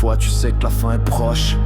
fois tu sais que la fin est proche,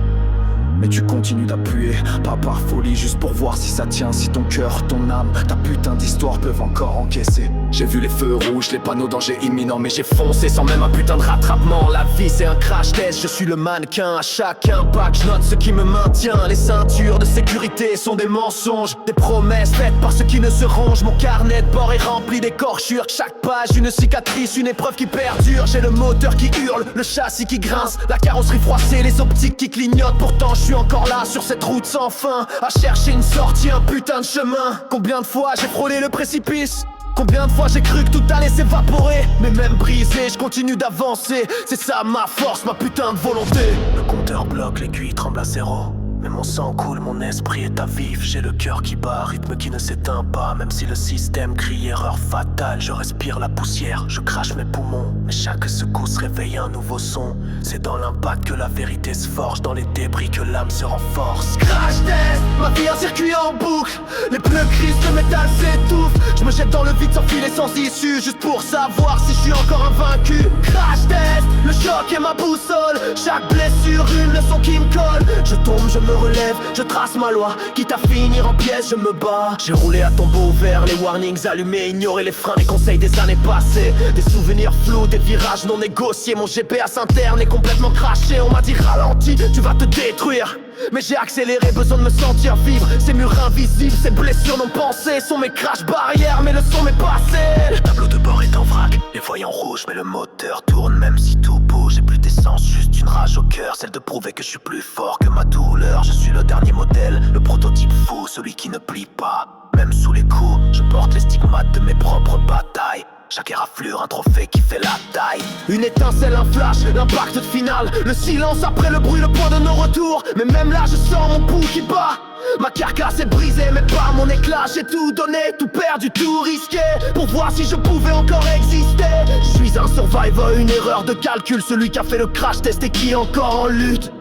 mais tu continues d'appuyer, pas par folie, juste pour voir si ça tient. Si ton cœur, ton âme, ta putain d'histoire peuvent encore encaisser. J'ai vu les feux rouges, les panneaux danger imminent, mais j'ai foncé sans même un putain de rattrapement. La vie c'est un crash test, je suis le mannequin. À chaque impact, je note ce qui me maintient. Les ceintures de sécurité sont des mensonges, des promesses faites par ceux qui ne se rangent. Mon carnet de bord est rempli d'écorchures. Chaque page une cicatrice, une épreuve qui perdure. J'ai le moteur qui hurle, le châssis qui grince, la carrosserie froissée, les optiques qui clignotent. Pourtant je suis encore là sur cette route sans fin, à chercher une sortie, un putain de chemin. Combien de fois j'ai frôlé le précipice, combien de fois j'ai cru que tout allait s'évaporer. Mais même brisé, je continue d'avancer. C'est ça ma force, ma putain de volonté. Le compteur bloque, l'aiguille tremble à zéro, mais mon sang coule, mon esprit est à vif. J'ai le cœur qui bat, rythme qui ne s'éteint pas. Même si le système crie erreur fatale, je respire la poussière, je crache mes poumons. Mais chaque secousse réveille un nouveau son. C'est dans l'impact que la vérité se forge, dans les débris que l'âme se renforce. Crash test, ma vie un circuit en boucle. Les pneus crissent, le métal s'étouffe. Je me jette dans le vide sans filet, sans issue, juste pour savoir si je suis encore invaincu. Crash test, le choc est ma boussole. Chaque blessure, une leçon qui me colle. Je tombe, je me relève, je trace ma loi. Quitte à finir en pièces, je me bats. J'ai roulé à tombeau ouvert, les warnings allumés, ignoré les freins, les conseils des années passées. Des souvenirs flous, des virages non négociés. Mon GPS interne est complètement craché. On m'a dit ralentis, tu vas te détruire. Mais j'ai accéléré, besoin de me sentir vivre. Ces murs invisibles, ces blessures non pensées sont mes crash barrières, mais le son m'est passé. Le tableau de bord est en vrac, les voyants rouges, mais le moteur tourne même si tout bouge. J'ai plus d'essence, juste une rage au cœur, celle de prouver que je suis plus fort que ma douleur. Je suis le dernier modèle, le prototype fou, celui qui ne plie pas. Même sous les coups, je porte les stigmates de mes propres batailles. Chaque éraflure, un trophée qui fait la taille. Une étincelle, un flash, l'impact final. Le silence après le bruit, le point de non-retour. Mais même là je sens mon pouls qui bat. Ma carcasse est brisée mais pas mon éclat. J'ai tout donné, tout perdu, tout risqué, pour voir si je pouvais encore exister. Je suis un survivor, une erreur de calcul. Celui qui a fait le crash test et qui est encore en lutte.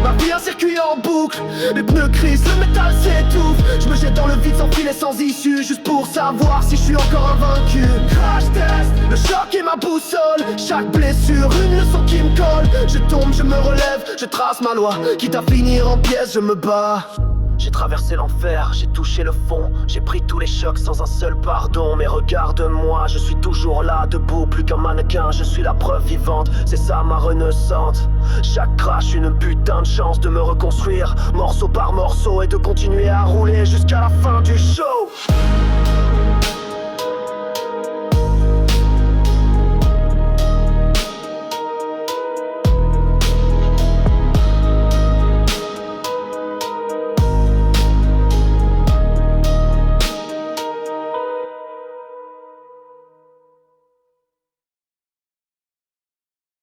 Ma vie un circuit en boucle, les pneus crissent, le métal s'étouffe. Je me jette dans le vide sans filet, sans issue, juste pour savoir si je suis encore invaincu. Crash test, le choc est ma boussole. Chaque blessure, une leçon qui me colle. Je tombe, je me relève, je trace ma loi. Quitte à finir en pièces, je me bats. J'ai traversé l'enfer, j'ai touché le fond. J'ai pris tous les chocs sans un seul pardon. Mais regarde-moi, je suis toujours là, debout, plus qu'un mannequin. Je suis la preuve vivante, c'est ça ma renaissance. Chaque crash, une putain de chance de me reconstruire, morceau par morceau, et de continuer à rouler jusqu'à la fin du show.